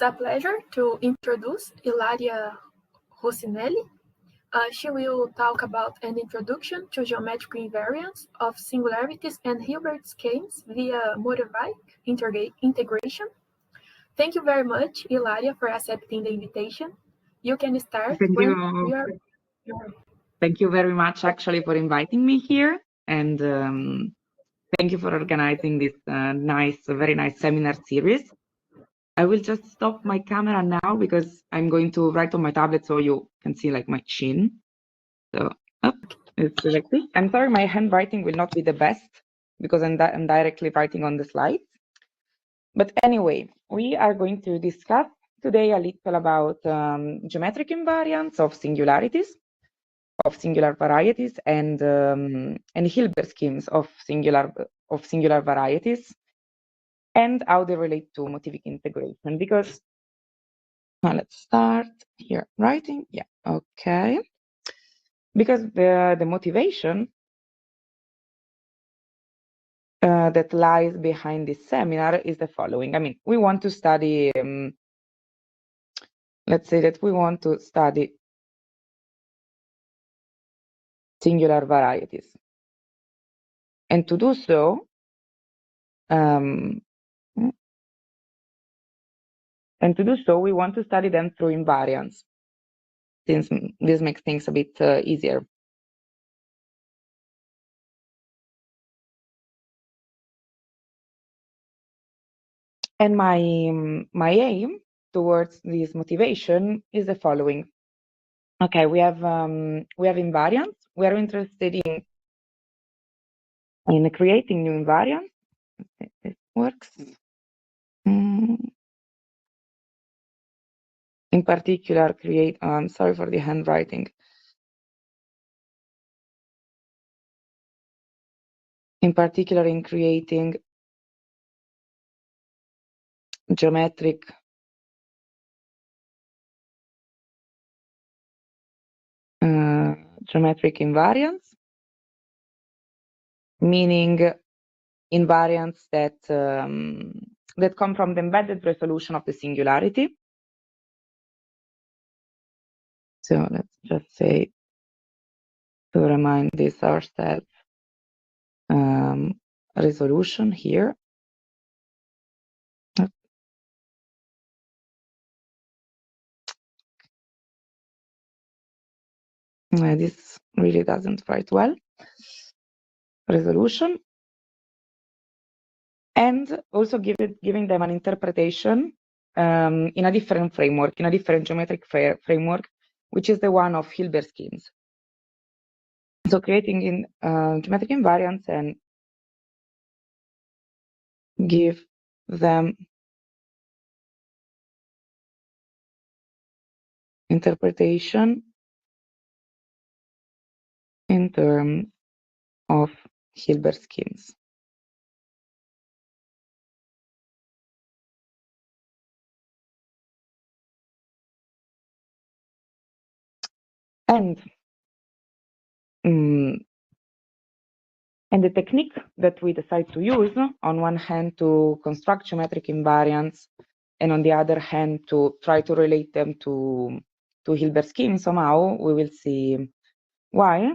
a pleasure to introduce Ilaria Rossinelli. She will talk about an introduction to geometric invariants of singularities and Hilbert schemes via motivic integration. Thank you very much, Ilaria, for accepting the invitation. You can start. Thank you very much, actually, for inviting me here, and thank you for organizing this very nice seminar series. I will just stop my camera now because I'm going to write on my tablet so you can see like my chin. So it's like this. I'm sorry, my handwriting will not be the best because I'm directly writing on the slides. But anyway, we are going to discuss today a little about geometric invariants of singularities, of singular varieties, and Hilbert schemes of singular varieties, and how they relate to motivic integration. Because let's start here writing. Yeah, okay. Because the motivation that lies behind this seminar is the following. I mean, we want to study. Let's say that we want to study singular varieties, and to do so, we want to study them through invariants, since this makes things a bit easier. And my aim towards this motivation is the following. Okay, we have invariants. We are interested in creating new invariants. It works. In particular, I'm sorry for the handwriting. In particular, in creating geometric invariants, meaning invariants that come from the embedded resolution of the singularity. So let's just say, to remind this ourselves, resolution here. This really doesn't write well. Resolution. And also giving them an interpretation in a different framework, in a different geometric framework, which is the one of Hilbert schemes. So creating in geometric invariants and give them interpretation in terms of Hilbert schemes. And the technique that we decide to use, on one hand to construct geometric invariants, and on the other hand to try to relate them to Hilbert schemes somehow, we will see why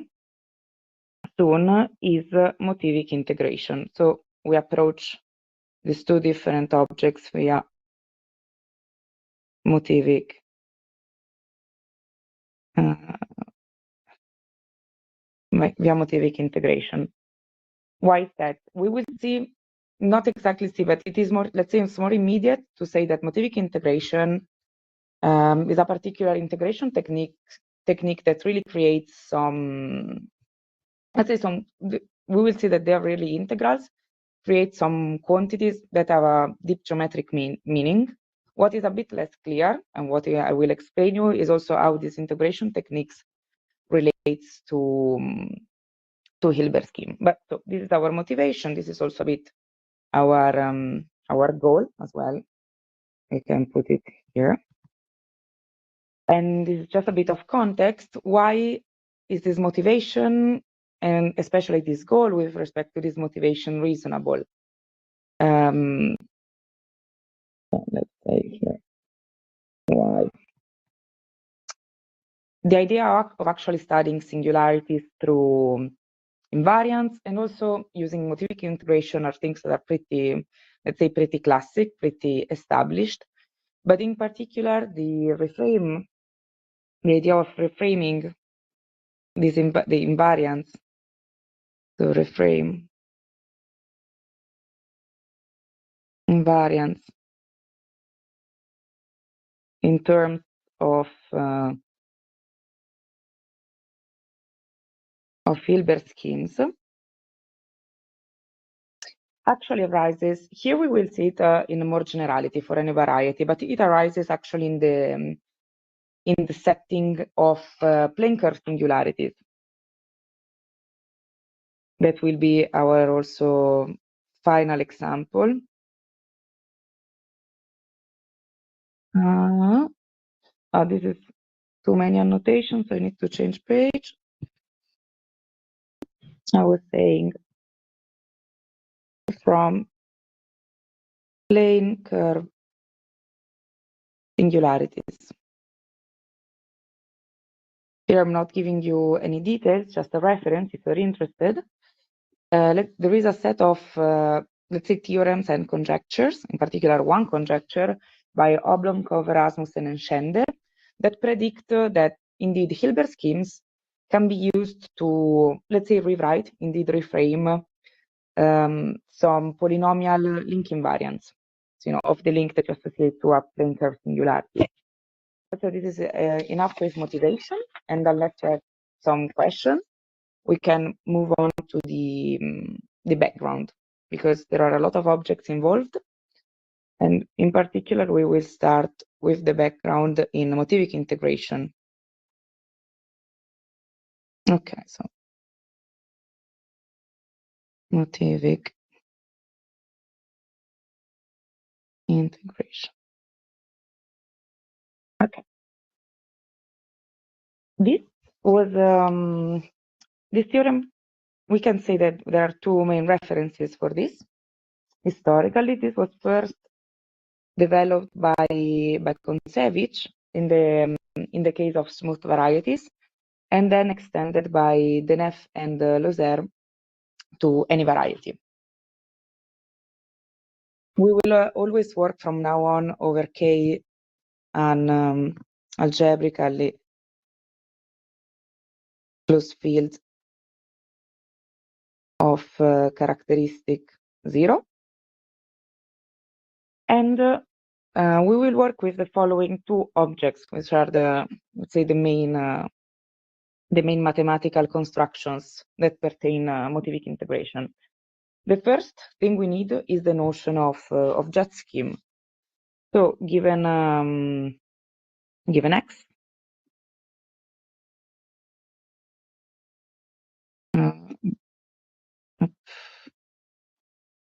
soon, is motivic integration. So we approach these two different objects via motivic integration. Why is that? We will see, not exactly see, but it is more, let's say it's more immediate to say that motivic integration is a particular integration technique that really creates some, let's say we will see that they are really integrals, create some quantities that have a deep geometric meaning. What is a bit less clear, and what I will explain you, is also how these integration techniques relates to Hilbert scheme. But so this is our motivation. This is also a bit our goal as well. I can put it here. And this is just a bit of context. Why is this motivation, and especially this goal with respect to this motivation, reasonable? Let's say here. Why? The idea of actually studying singularities through invariants and also using motivic integration are things that are pretty, let's say, pretty classic, pretty established. But in particular, the idea of reframing the invariants, to reframe invariants in terms of Hilbert schemes actually arises, here we will see it in more generality for any variety, but it arises actually in the setting of plane curve singularities. That will be our also final example. This is too many annotations, so I need to change page. I was saying from plane curve singularities. Here I'm not giving you any details, just a reference if you're interested. There is a set of, let's say, theorems and conjectures, in particular one conjecture by Oblomkov, Rasmussen, and Schender, that predict that indeed Hilbert schemes can be used to, let's say, rewrite, indeed reframe some polynomial link invariants, of the link that you associate to a plane curve singularity. So this is enough with motivation, and unless you have some questions, we can move on to the background, because there are a lot of objects involved. And in particular, we will start with the background in motivic integration. Okay, so motivic integration. Okay. This was this theorem. We can say that there are two main references for this. Historically, this was first developed by Kontsevich in the case of smooth varieties, and then extended by Denef and Lausanne to any variety. We will always work from now on over K and algebraically closed field of characteristic 0. And we will work with the following two objects, which are let's say, the main mathematical constructions that pertain motivic integration. The first thing we need is the notion of jet scheme. So given X,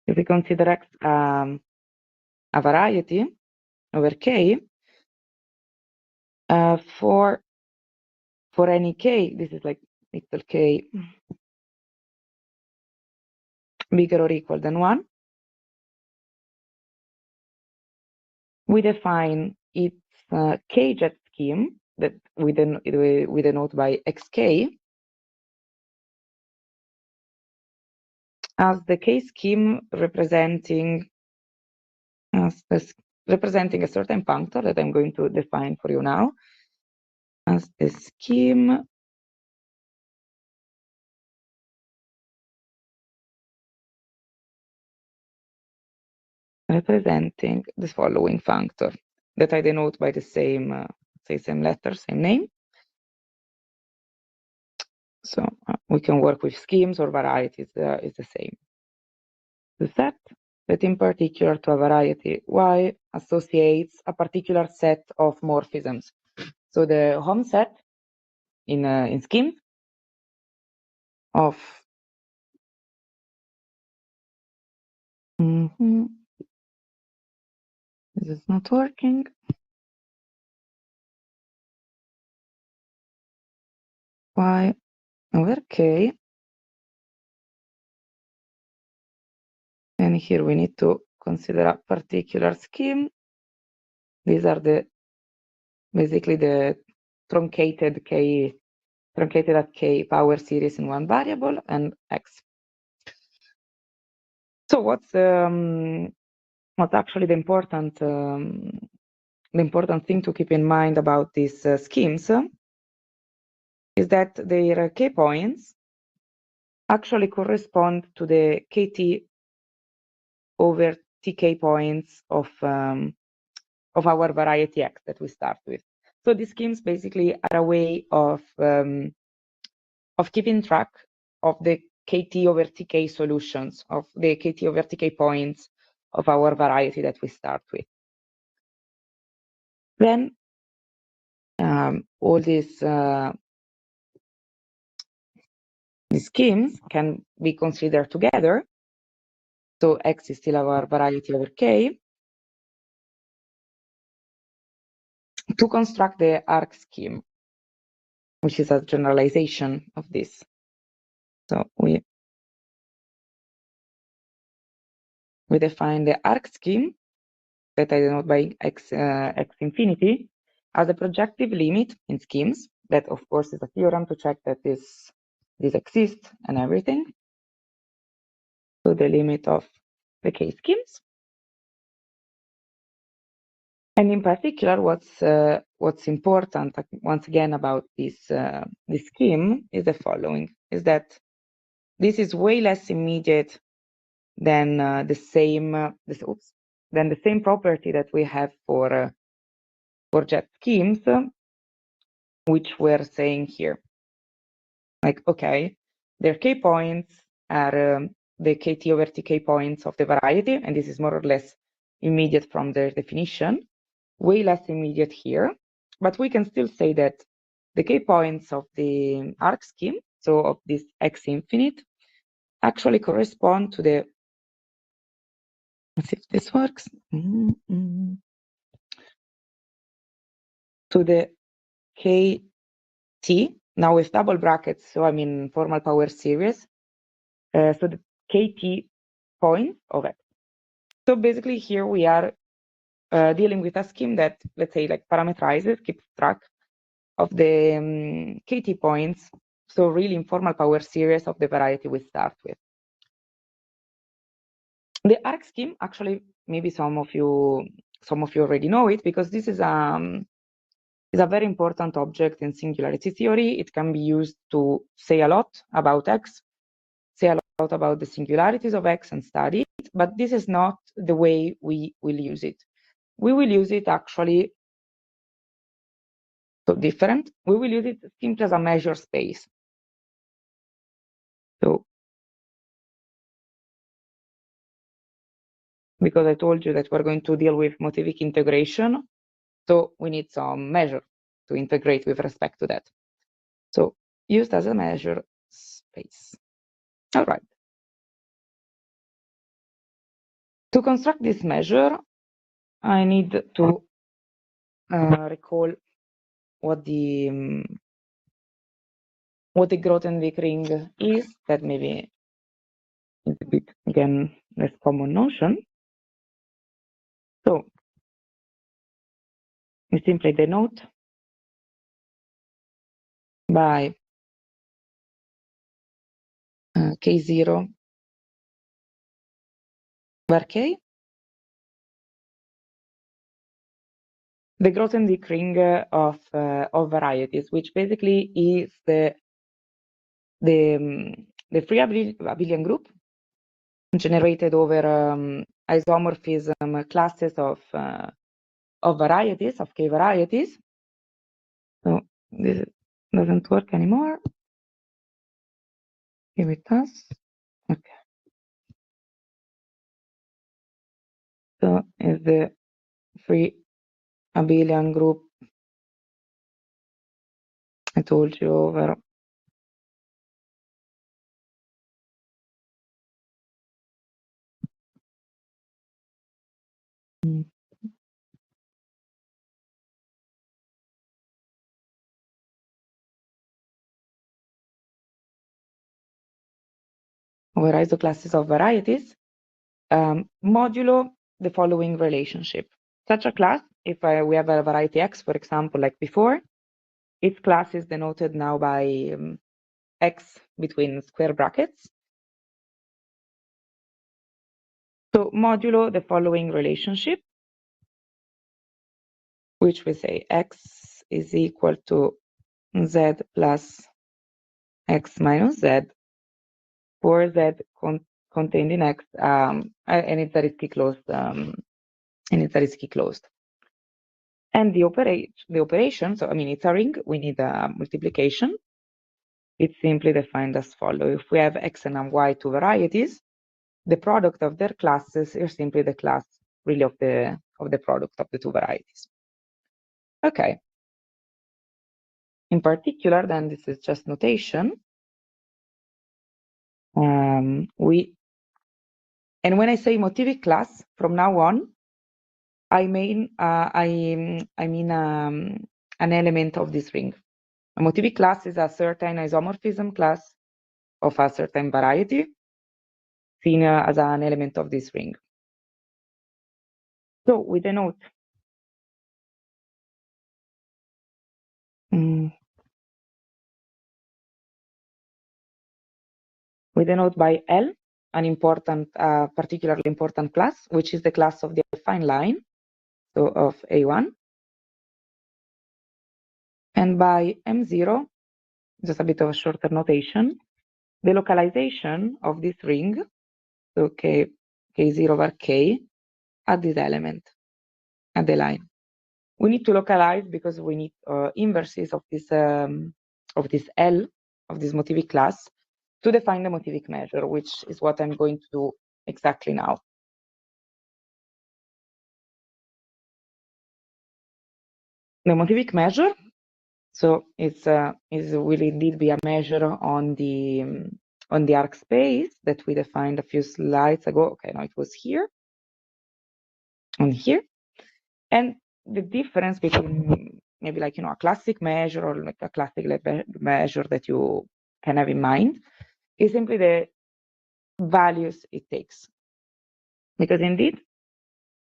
if we consider X a variety over K, for any K, this is like little k bigger or equal than 1, we define its K-jet scheme that we denote by xk as the K scheme representing a certain functor that I'm going to define for you now as the scheme representing the following functor that I denote by the same, same letter, same name. So we can work with schemes or varieties, is the same. The set that in particular to a variety Y associates a particular set of morphisms. So the home set in schemes of this is not working. Y over K. And here we need to consider a particular scheme. These are the basically the truncated at k power series in one variable, and x. So what's actually the important thing to keep in mind about these schemes is that their k points actually correspond to the kt over tk points of our variety x that we start with. So these schemes basically are a way of keeping track of the kt over tk solutions, of the kt over tk points of our variety that we start with. Then all these schemes can be considered together. So x is still our variety over k, to construct the arc scheme, which is a generalization of this. So we define the arc scheme that I denote by x infinity as a projective limit in schemes. That, of course, is a theorem to check that this exists and everything. So the limit of the k schemes. And in particular, what's important once again about this scheme is the following: is that this is way less immediate than the same property that we have for jet schemes, which we're saying here. Like, okay, their k points are the kt over tk points of the variety, and this is more or less immediate from their definition. Way less immediate here, but we can still say that the k points of the arc scheme, so of this x infinite, actually correspond to the, let's see if this works, to the kt, now with double brackets, so I mean formal power series, so the kt point of x. So basically here we are dealing with a scheme that, let's say, like parameterizes, keeps track of the kt points, so really informal power series of the variety we start with. The arc scheme, actually, maybe some of you already know it, because this is a very important object in singularity theory. It can be used to say a lot about x, say a lot about the singularities of x and study it, but this is not the way we will use it. We will use it actually so different. We will use it simply as a measure space. So, because I told you that we're going to deal with motivic integration, so we need some measure to integrate with respect to that. So, used as a measure space. All right. To construct this measure, I need to recall what the Grothendieck ring is. That maybe is a bit, again, less common notion. So we simply denote by k0 where k the Grothendieck ring of varieties, which basically is the free abelian group generated over isomorphism classes of varieties, of k varieties. So this doesn't work anymore. Here it does. Okay. So is the free abelian group I told you over isoclasses of varieties modulo the following relationship. Such a class if we have a variety X, for example, like before, its class is denoted now by X between square brackets. So modulo the following relationship, which we say X is equal to Z plus X minus Z for Z contained in X, and it's a risky closed, And the operation, so I mean, it's a ring, we need a multiplication. It's simply defined as follows. If we have X and Y two varieties, the product of their classes is simply the class really of the product of the two varieties. Okay. In particular, then this is just notation. And when I say motivic class, from now on, I mean an element of this ring. A motivic class is a certain isomorphism class of a certain variety, seen as an element of this ring. So we denote by L an important, particularly important class, which is the class of the affine line, so of A1, and by M0, just a bit of a shorter notation, the localization of this ring, so K0 over K, at this element, at the line. We need to localize because we need inverses of this L, of this motivic class, to define the motivic measure, which is what I'm going to do exactly now. The motivic measure, so will indeed be a measure on the arc space that we defined a few slides ago. Okay, now it was here and here. And the difference between maybe like, a classic measure or like a classic measure that you can have in mind is simply the values it takes. Because indeed,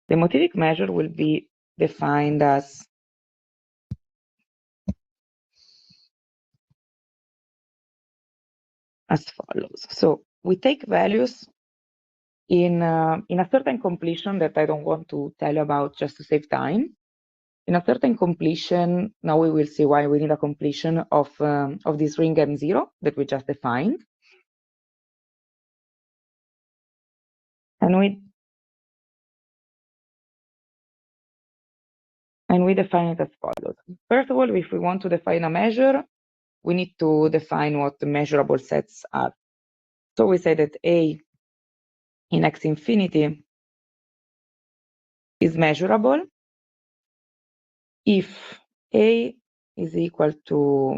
the motivic measure will be defined as follows. So we take values in a certain completion that I don't want to tell you about just to save time. In a certain completion, now we will see why we need a completion of this ring M0 that we just defined. And we define it as follows. First of all, if we want to define a measure, we need to define what the measurable sets are. So we say that A in X infinity is measurable if A is equal to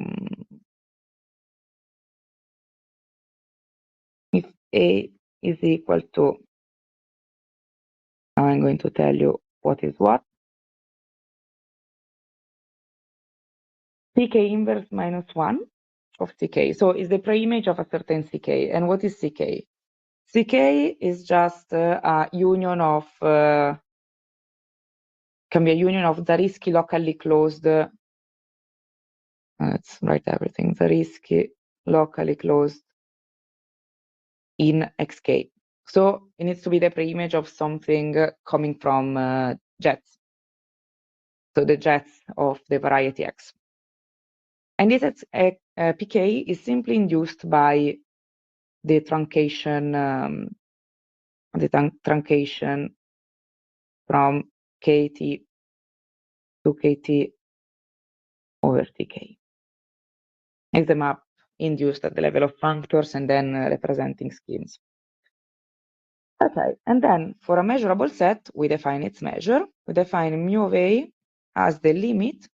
I'm going to tell you what is what. CK inverse minus 1 of CK. So it's the preimage of a certain CK. And what is CK? CK is just a union of, can be a union of Zariski locally closed, let's write everything, Zariski locally closed in XK. So it needs to be the preimage of something coming from jets. So the jets of the variety X. And this PK is simply induced by the truncation, from KT to KT over TK. It's the map induced at the level of functors and then representing schemes. Okay, and then for a measurable set, we define its measure. We define mu of A as the limit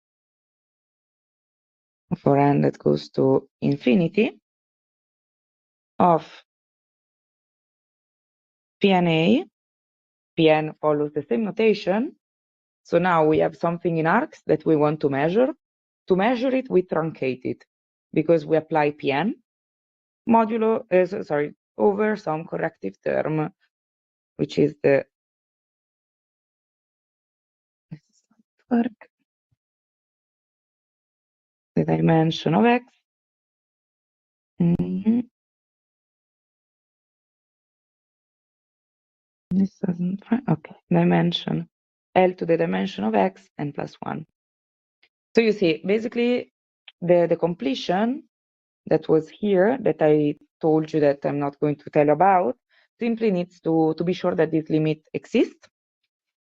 for n that goes to infinity of Pn. Pn follows the same notation. So now we have something in arcs that we want to measure. To measure it, we truncate it because we apply Pn modulo, over some corrective term, which is the work. The dimension of x. This doesn't. Okay, dimension L to the dimension of x n plus 1. So you see, basically, the completion that was here, that I told you that I'm not going to tell about, simply needs to be sure that this limit exists.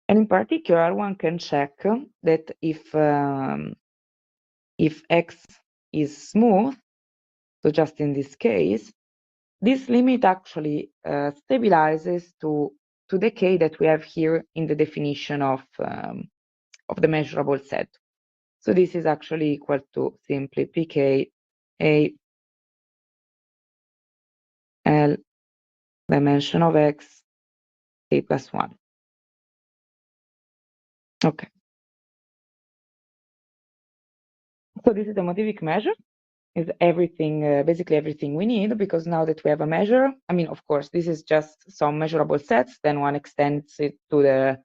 And in particular, one can check that if x is smooth, so just in this case, this limit actually stabilizes to the k that we have here in the definition of the measurable set. So this is actually equal to simply pk a l dimension of x a plus 1. Okay. So this is the motivic measure. Is everything, basically everything we need, because now that we have a measure, I mean, of course, this is just some measurable sets, then one extends it to the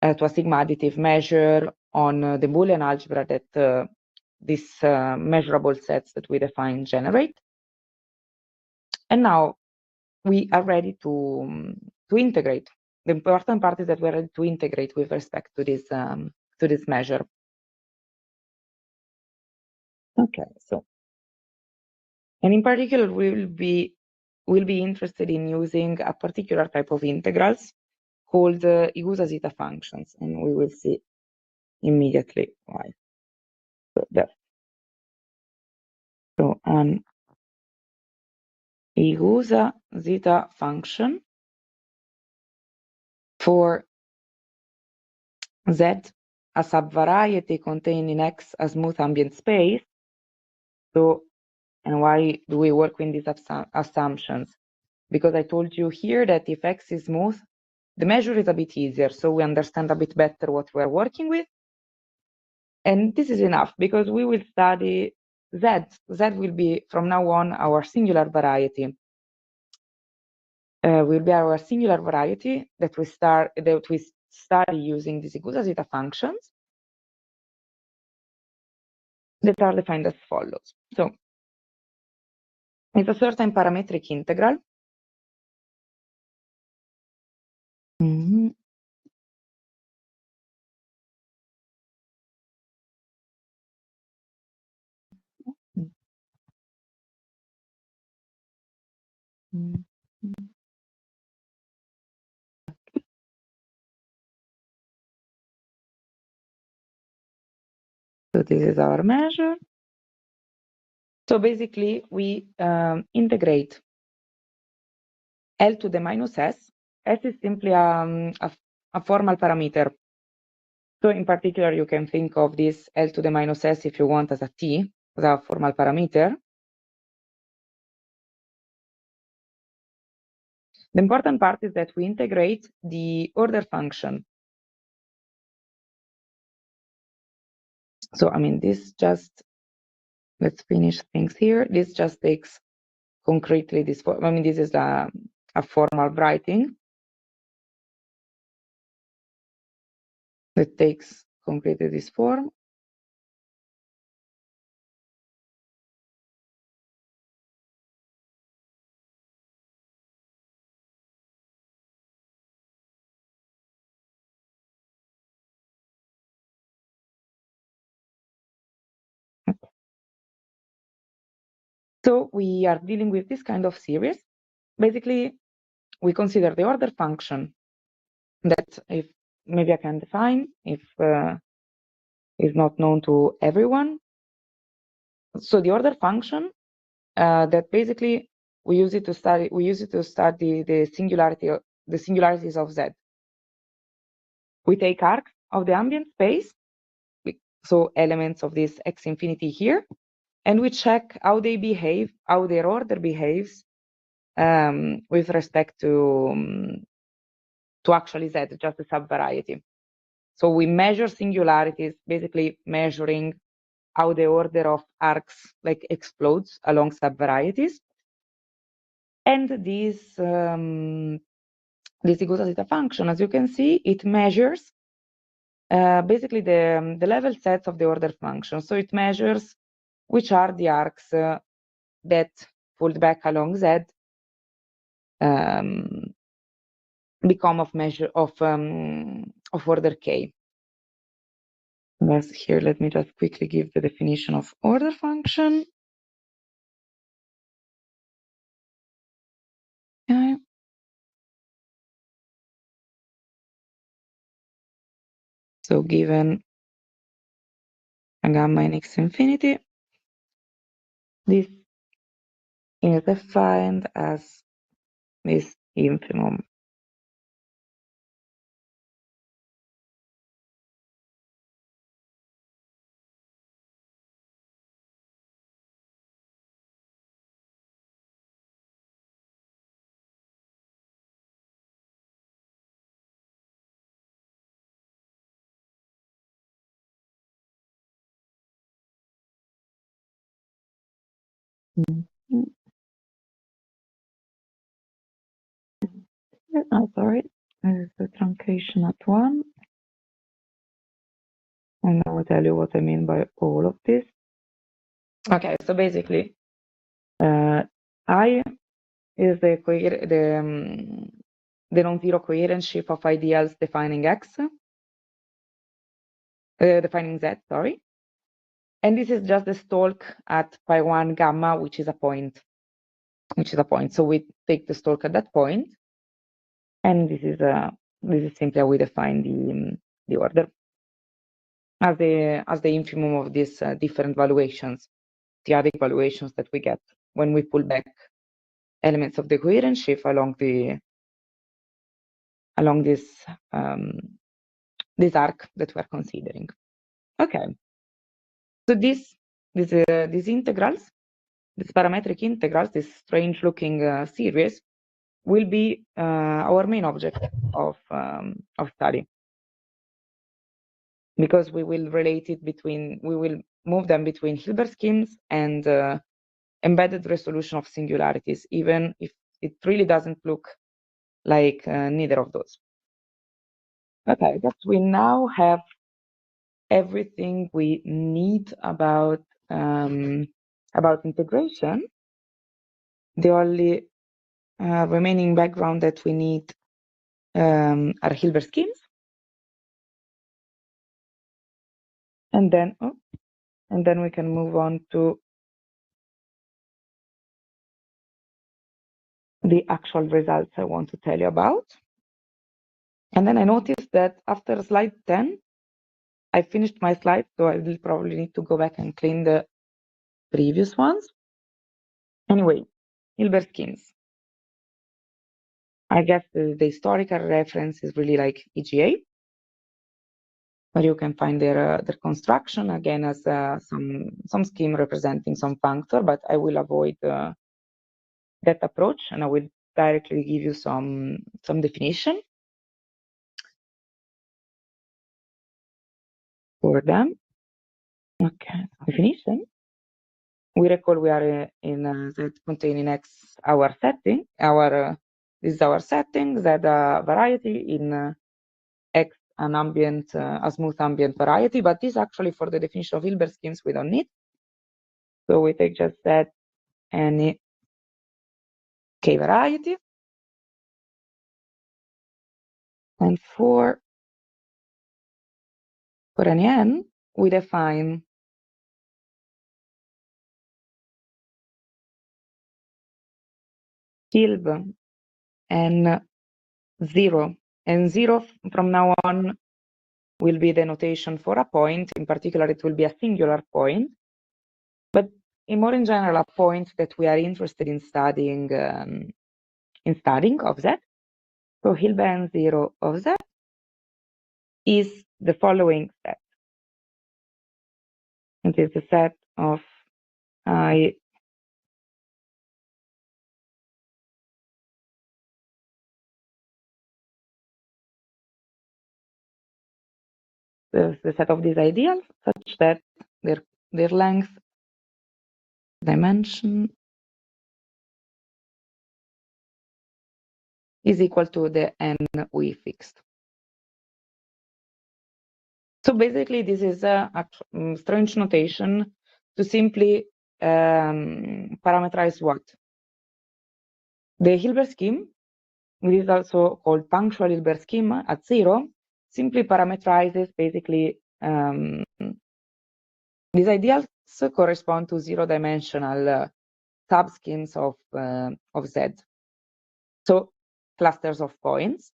to a sigma additive measure on the Boolean algebra that these measurable sets that we define generate. And now we are ready to integrate. The important part is that we're ready to integrate with respect to this measure. Okay, so, and in particular, we'll be interested in using a particular type of integrals called Igusa zeta functions, and we will see immediately why. So there. So an Igusa zeta function for Z, a subvariety containing X a smooth ambient space. So, and why do we work with these assumptions? Because I told you here that if X is smooth, the measure is a bit easier, so we understand a bit better what we're working with. And this is enough, because we will study Z. Z will be, from now on, our singular variety. Will be our singular variety that we study using these Igusa zeta functions that are defined as follows. So it's a certain parametric integral. So this is our measure. So basically, we integrate L to the minus S. S is simply a formal parameter. So in particular, you can think of this L to the minus S, if you want, as a T, as a formal parameter. The important part is that we integrate the order function. So, I mean, this just, let's finish things here. This just takes concretely this form. I mean, this is a formal writing that takes concretely this form. So we are dealing with this kind of series. Basically, we consider the order function that, if maybe I can define, if is not known to everyone. So the order function that basically we use it to study the singularities of Z. We take arcs of the ambient space, so elements of this X infinity here, and we check how they behave, how their order behaves with respect to actually Z, just a subvariety. So we measure singularities, basically measuring how the order of arcs like explodes along subvarieties. And this Igusa zeta function, as you can see, it measures basically the level sets of the order function. So it measures which are the arcs that pulled back along Z become of measure of order K. Yes, here let me just quickly give the definition of order function. Okay. So given a gamma in x infinity, this is defined as this infimum. Oh, sorry, there's the truncation at 1. And I will tell you what I mean by all of this. Okay, so basically, I is the non-zero coherent shape of ideals defining X, defining Z, sorry. And this is just the stalk at pi 1 gamma, which is a point. So we take the stalk at that point, and this is simply how we define the order as the infimum of these different valuations, the other valuations that we get when we pull back elements of the coherent shape along this arc that we're considering. Okay, so these integrals, these parametric integrals, this strange-looking series, will be our main object of study, because we will move them between Hilbert schemes and embedded resolution of singularities, even if it really doesn't look like neither of those. Okay, but we now have everything we need about integration. The only remaining background that we need are Hilbert schemes, and then we can move on to the actual results I want to tell you about. And then I noticed that after slide 10, I finished my slide, so I will probably need to go back and clean the previous ones. Anyway, Hilbert schemes. I guess the historical reference is really like EGA, where you can find their construction again as some scheme representing some functor, but I will avoid that approach, and I will directly give you some definition for them. Okay, definition. We recall we are in Z containing X our setting. This is our setting, Z variety, in X an ambient, a smooth ambient variety, but this actually for the definition of Hilbert schemes we don't need. So we take just that any K variety, and for any N we define Hilb and 0, and 0 from now on will be the notation for a point. In particular, it will be a singular point, but more in general, a point that we are interested in studying of Z. So Hilbert 0 of Z is the following set. It is the set of I the set of these ideals such that their length dimension is equal to the n we fixed. So basically, this is a strange notation to simply parameterize what? The Hilbert scheme, which is also called punctual Hilbert scheme at 0, simply parameterizes basically these ideals correspond to zero-dimensional subschemes of Z. So clusters of points,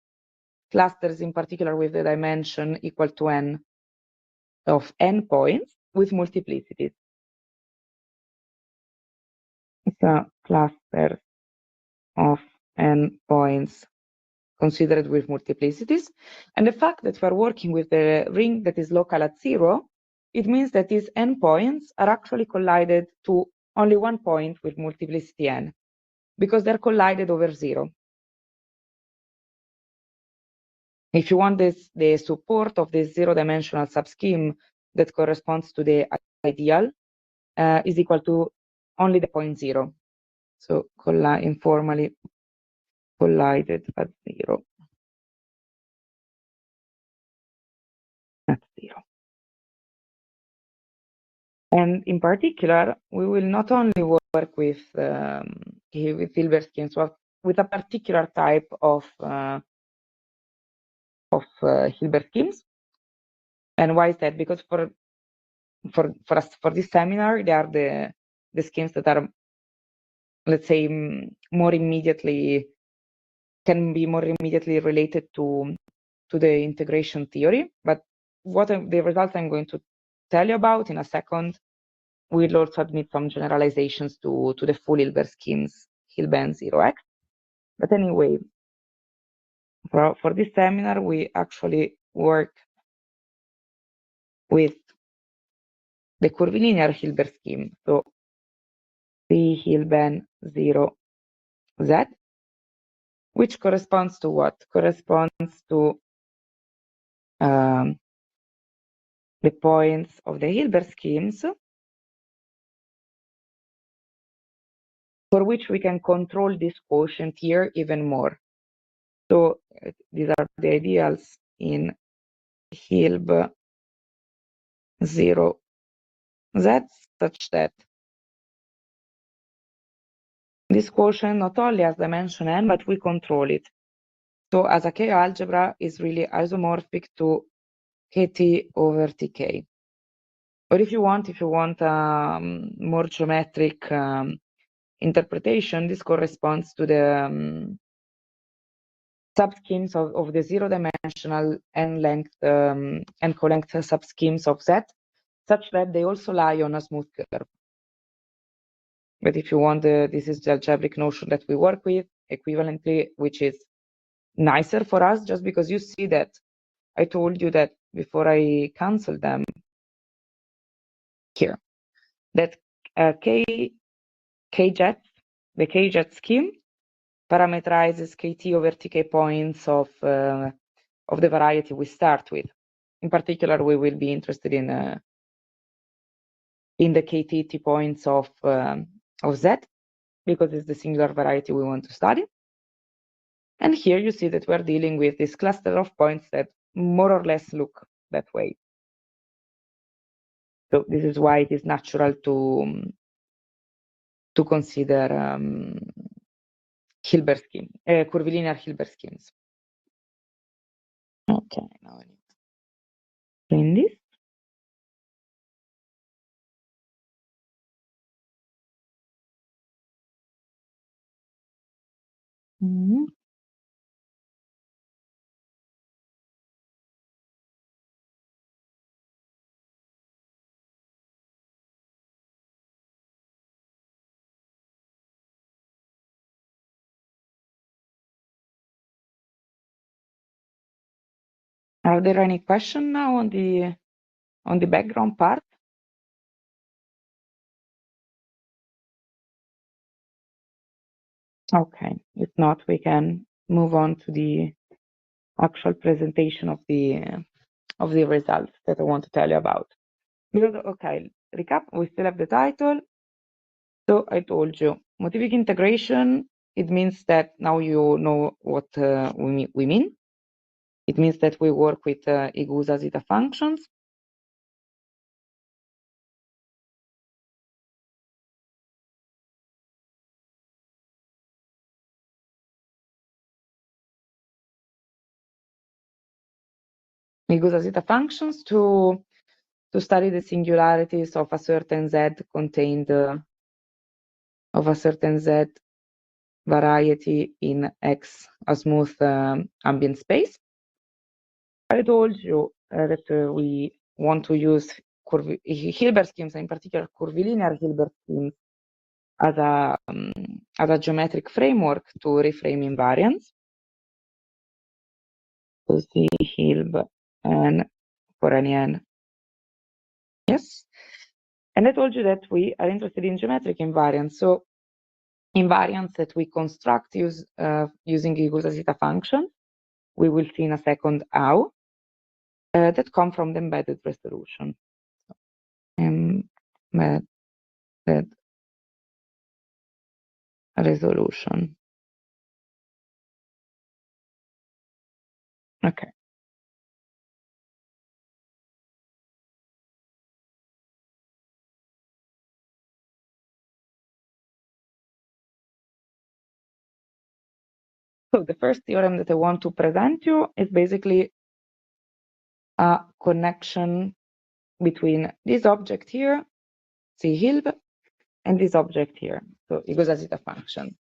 clusters in particular with the dimension equal to n of n points with multiplicities. So clusters of n points considered with multiplicities. And the fact that we're working with the ring that is local at 0, it means that these n points are actually collided to only one point with multiplicity n, because they're collided over 0. If you want the support of this zero-dimensional subscheme that corresponds to the ideal is equal to only the point 0. So informally collided at 0. At 0. And in particular, we will not only work with Hilbert schemes, but with a particular type of Hilbert schemes. And why is that? Because for this seminar, they are the schemes that are, let's say, can be more immediately related to the integration theory. But the results I'm going to tell you about in a second will also admit some generalizations to the full Hilbert schemes, Hilbert 0x. But anyway, for this seminar, we actually work with the curvilinear Hilbert scheme. So the Hilbert 0z, which corresponds to what? Corresponds to the points of the Hilbert schemes for which we can control this quotient here even more. So these are the ideals in Hilbert 0z such that this quotient not only has dimension n, but we control it. So as a K-algebra is really isomorphic to Kt over Tk. Or if you want more geometric interpretation, this corresponds to the subschemes of the zero-dimensional n-length and co-length subschemes of Z, such that they also lie on a smooth curve. But if you want, this is the algebraic notion that we work with equivalently, which is nicer for us, just because you see that I told you that before I cancel them here, that K-jet, the K-jet scheme parameterizes Kt over Tk points of the variety we start with. In particular, we will be interested in the Kt points of Z, because it's the singular variety we want to study. And here you see that we're dealing with this cluster of points that more or less look that way. So this is why it is natural to consider Hilbert scheme, curvilinear Hilbert schemes. Okay, now I need to clean this. Mm-hmm. Are there any questions now on the background part? Okay, if not, we can move on to the actual presentation of the results that I want to tell you about. Because, okay, recap, we still have the title. So I told you, motivic integration, it means that now you know what we mean. It means that we work with Igusa zeta functions. We use zeta functions to study the singularities of a certain Z contained of a certain Z variety in X, a smooth ambient space. I told you that we want to use Hilbert schemes, in particular curvilinear Hilbert schemes, as a geometric framework to reframe invariants. So C Hilbert and for any n. Yes. And I told you that we are interested in geometric invariants. So invariants that we construct using the zeta function. We will see in a second how. That come from the embedded resolution. Embedded resolution. Okay. So the first theorem that I want to present you is basically a connection between this object here, C Hilbert, and this object here. So it goes as a function.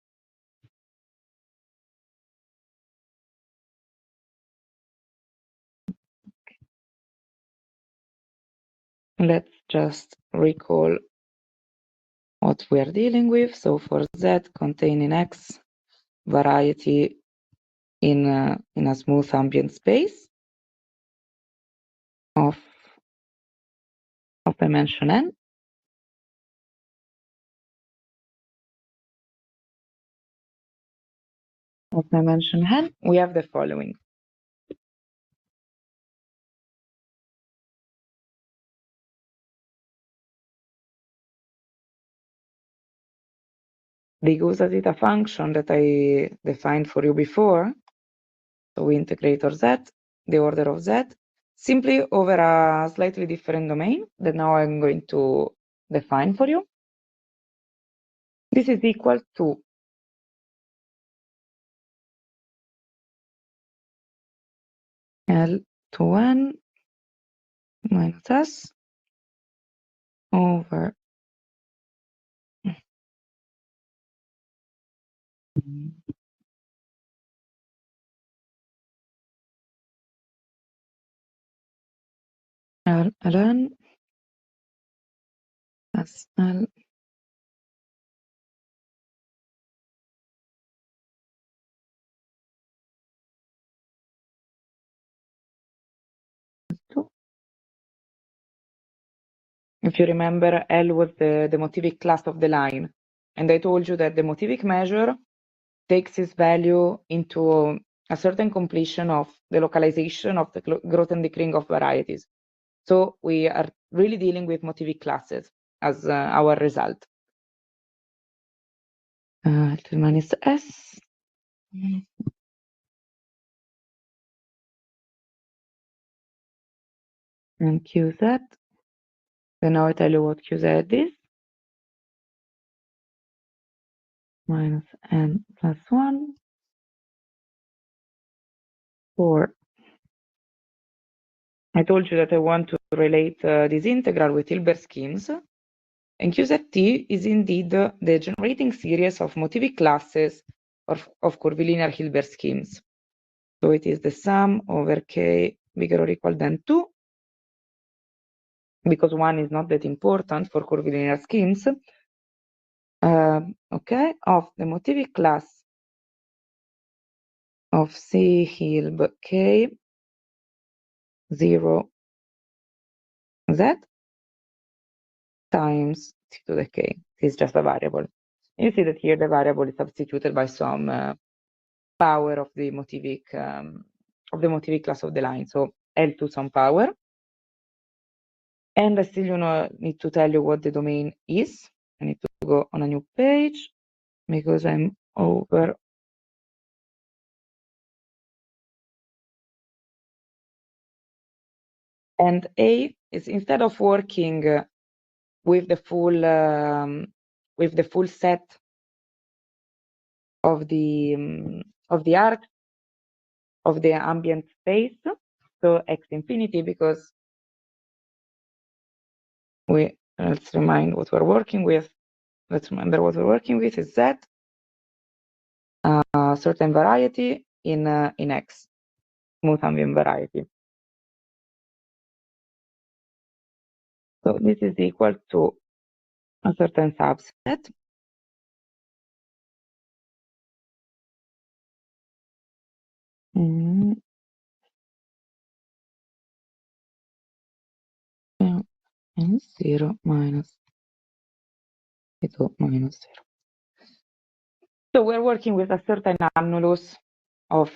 Let's just recall what we are dealing with. So for Z containing X variety in a smooth ambient space of dimension n, we have the following. The Gauss zeta function that I defined for you before, so we integrator Z, the order of Z, simply over a slightly different domain that now I'm going to define for you. This is equal to L to N minus S over Ln S L two. If you remember, L was the motivic class of the line. And I told you that the motivic measure takes its value into a certain completion of the localization of the growth and decaying of varieties. So we are really dealing with motivic classes as our result. Minus S. And QZ. So now I tell you what QZ is. Minus N plus 1 for. I told you that I want to relate this integral with Hilbert schemes. And QZT is indeed the generating series of motivic classes of curvilinear Hilbert schemes. So it is the sum over K bigger or equal than 2, because 1 is not that important for curvilinear schemes. Okay, of the motivic class of C Hilbert K 0 Z times T to the K. This is just a variable. You see that here the variable is substituted by some power of the motivic class of the line. So L to some power. And I still need to tell you what the domain is. I need to go on a new page because I'm over. And A is, instead of working with the full set of the arc of the ambient space. So also x infinity, because let's remind what we're working with. Let's remember what we're working with is z, certain variety in x, smooth ambient variety. So this is equal to a certain subset. And 0 minus 2 minus 0. So we're working with a certain annulus of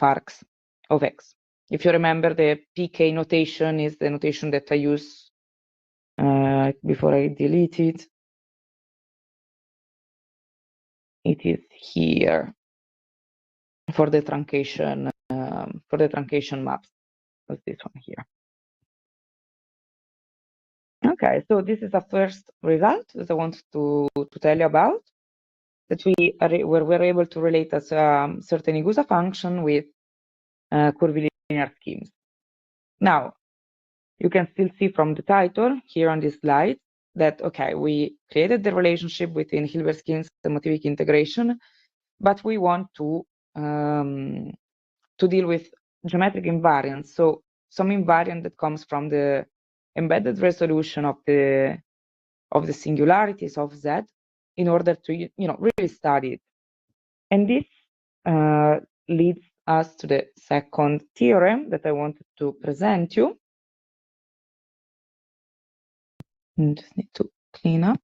arcs of x. If you remember, the pk notation is the notation that I use before I delete it. It is here for the truncation maps. That's this one here. Okay, so this is a first result that I wanted to tell you about, that we're able to relate a certain Igusa function with curvilinear schemes. Now, you can still see from the title here on this slide that, okay, we created the relationship between Hilbert schemes and motivic integration, but we want to deal with geometric invariance. So some invariant that comes from the embedded resolution of the singularities of Z, in order to really study it. And this leads us to the second theorem that I wanted to present you. I just need to clean up.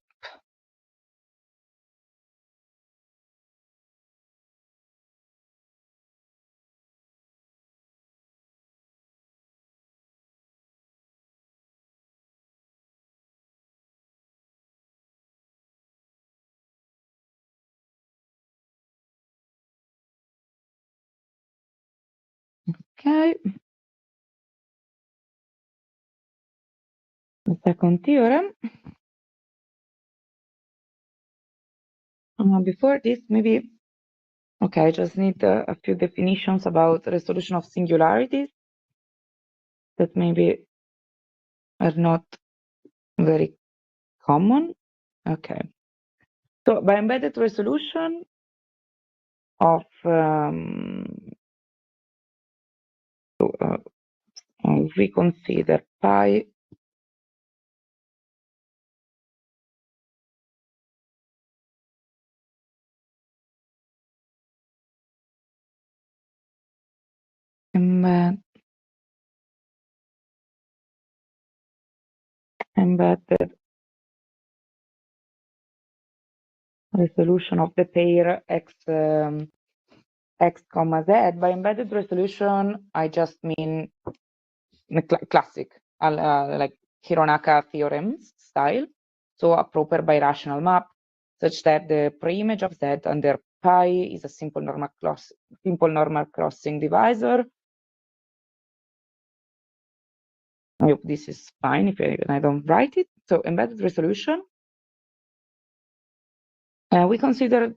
Okay. The second theorem. Before this, maybe, okay, I just need a few definitions about resolution of singularities that maybe are not very common. Okay. So by embedded resolution of we consider pi embedded resolution of the pair x comma z. By embedded resolution, I just mean the classic, like Hironaka theorems style. So a proper birational map such that the preimage of z under pi is a simple normal crossing divisor. I hope this is fine if I don't write it. So embedded resolution. We consider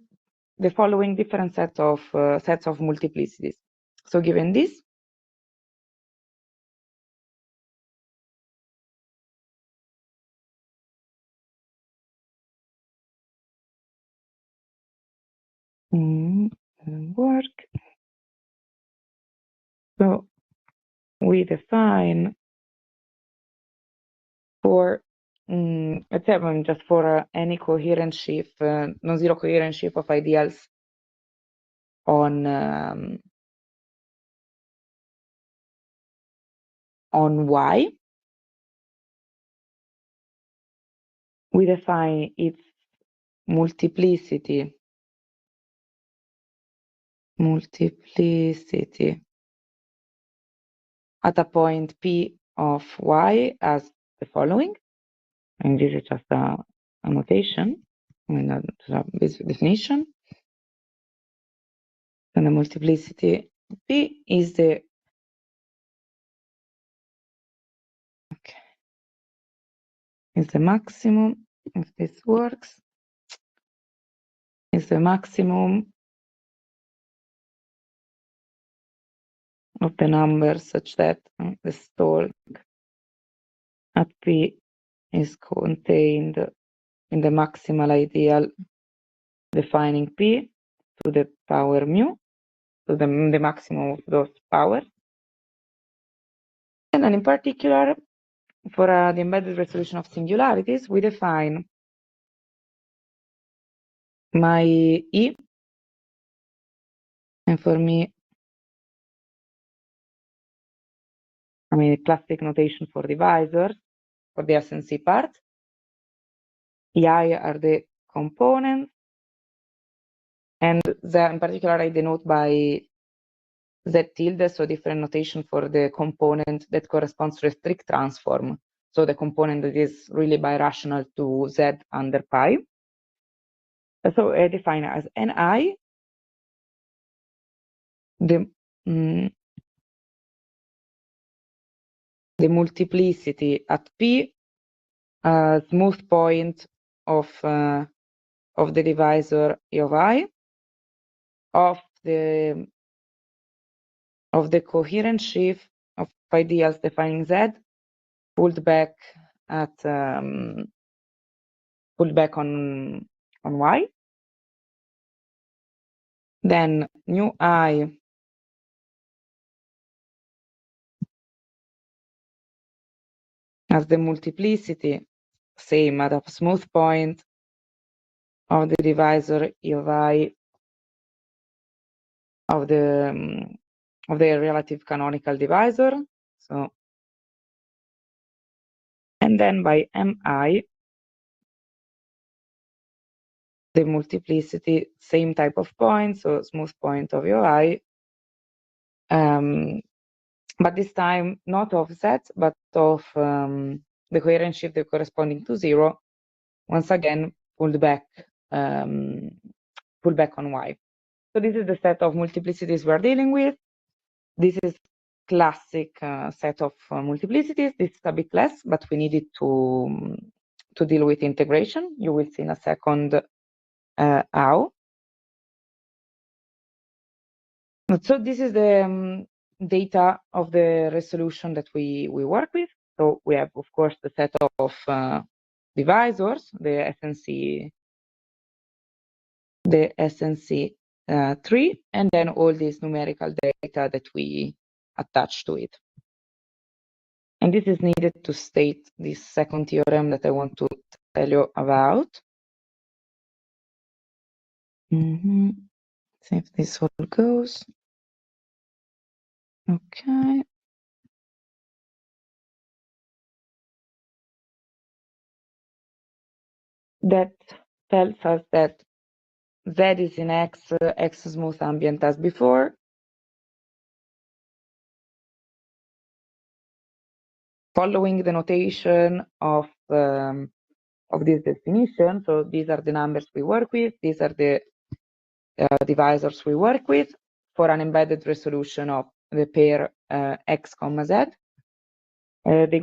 the following different sets of multiplicities. So given this, work. So we define for let's say just for any coherent sheaf, non-zero coherent sheaf of ideals on Y, we define its multiplicity at a point P of Y as the following. And this is just a notation, a definition. And the multiplicity P is the maximum, if this works, is the maximum of the number such that the stalk at P is contained in the maximal ideal defining P to the power mu, to the maximum of those powers. And then in particular, for the embedded resolution of singularities, we define my E, and for me, classic notation for divisors, for the SNC part. EI are the components, and in particular, I denote by Z tilde, so different notation for the component that corresponds to a strict transform. So the component that is really birational to Z under pi. So I define as Ni the multiplicity at P, smooth point of the divisor E of I, of the coherent sheaf of ideals defining Z, pulled back on Y. Then nu I as the multiplicity, same at a smooth point of the divisor E of I of the relative canonical divisor. So, and then by Mi, the multiplicity, same type of point, so smooth point of E of I, but this time not of Z, but of the coherent shift corresponding to 0, once again pulled back on Y. So this is the set of multiplicities we're dealing with. This is classic set of multiplicities. This is a bit less, but we needed to deal with integration. You will see in a second how. So this is the data of the resolution that we work with. So we have, of course, the set of divisors, the SNC3, and then all this numerical data that we attach to it. And this is needed to state this second theorem that I want to tell you about. See if this all goes. Okay. That tells us that Z is in X smooth ambient as before. Following the notation of this definition, so these are the numbers we work with, these are the divisors we work with for an embedded resolution of the pair X, Z. The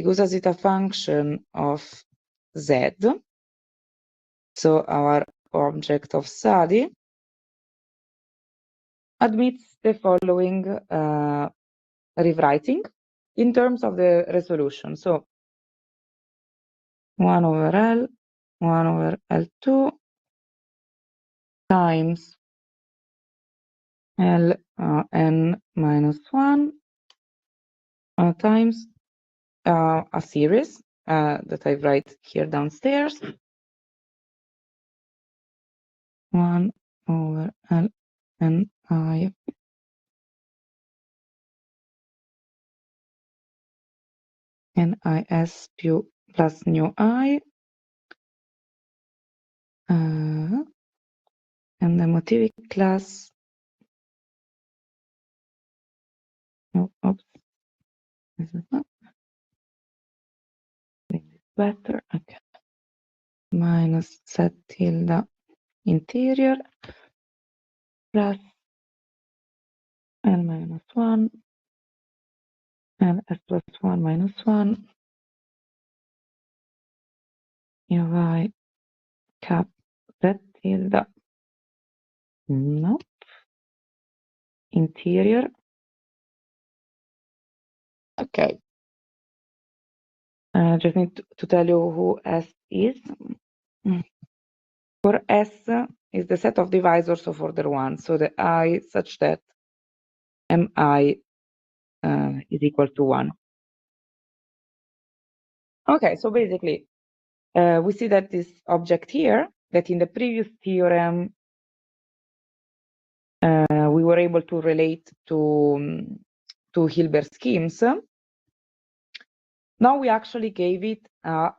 Gusa zeta function of Z, so our object of study, admits the following rewriting in terms of the resolution. So 1 over L, 1 over L2 times L n minus 1 times a series that I write here downstairs. 1 over L n I NIS plus nu I, and the motivic class. Oh, oops, this is not better. Okay, minus Z tilde interior plus L minus 1 and S plus 1 minus 1 Y cap Z tilde No. Interior. Okay. Just need to tell you who S is. For S is the set of divisors of order 1, so the I such that Mi is equal to 1. Okay, so basically we see that this object here, that in the previous theorem we were able to relate to Hilbert schemes. Now we actually gave it a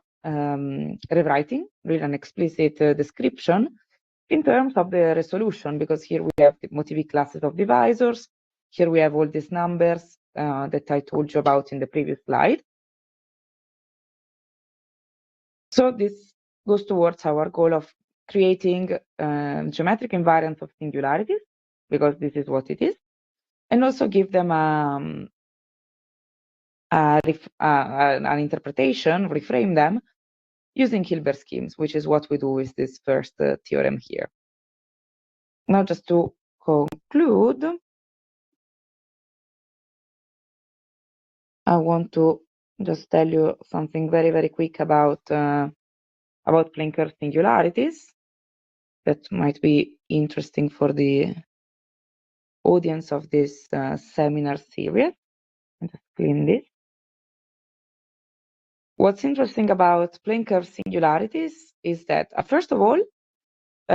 rewriting, really an explicit description in terms of the resolution, because here we have the motivic classes of divisors. Here we have all these numbers that I told you about in the previous slide. So this goes towards our goal of creating geometric invariants of singularities, because this is what it is, and also give them an interpretation, reframe them using Hilbert schemes, which is what we do with this first theorem here. Now, just to conclude, I want to just tell you something very, very quick about plane curve singularities that might be interesting for the audience of this seminar series. I'll just clean this. What's interesting about plane curve singularities is that, first of all,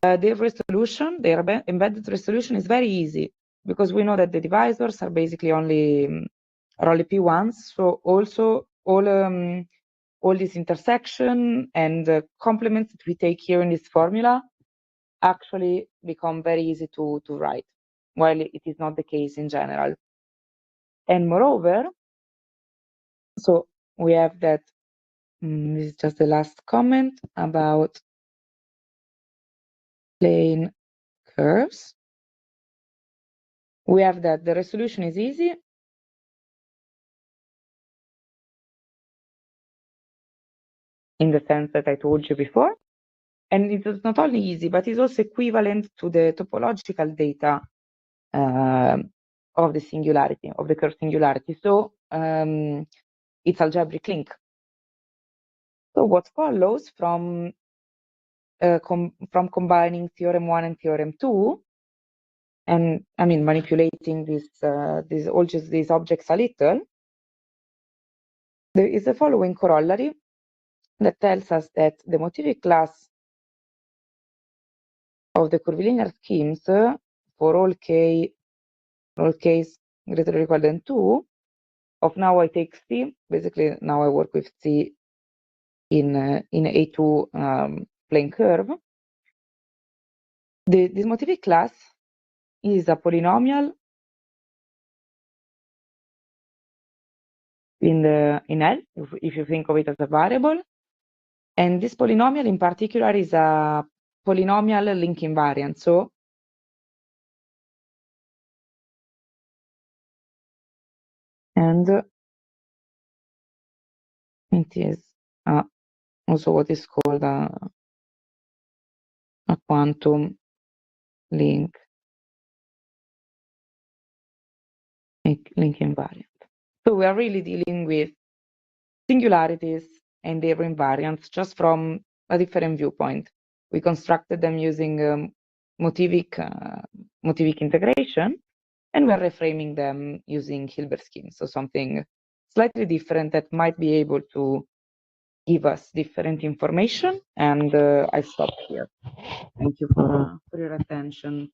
their resolution, their embedded resolution is very easy, because we know that the divisors are basically only P1s. So also all this intersection and complements that we take here in this formula actually become very easy to write, while it is not the case in general. And moreover, so we have that, this is just the last comment about plane curves. We have that the resolution is easy, in the sense that I told you before. And it is not only easy, but it's also equivalent to the topological data of the singularity, of the curve singularity. So it's algebraic link. So what follows from combining theorem 1 and theorem 2, and I mean manipulating these objects a little, there is the following corollary that tells us that the motivic class of the curvilinear schemes for all k's greater or equal than 2 of now I take C. Basically, now I work with C in A2 plane curve. This motivic class is a polynomial in L, if you think of it as a variable. And this polynomial in particular is a polynomial link invariant. So and it is also what is called a quantum link invariant. So we are really dealing with singularities and their invariants just from a different viewpoint. We constructed them using motivic integration, and we're reframing them using Hilbert schemes. So something slightly different that might be able to give us different information. And I stop here. Thank you for your attention.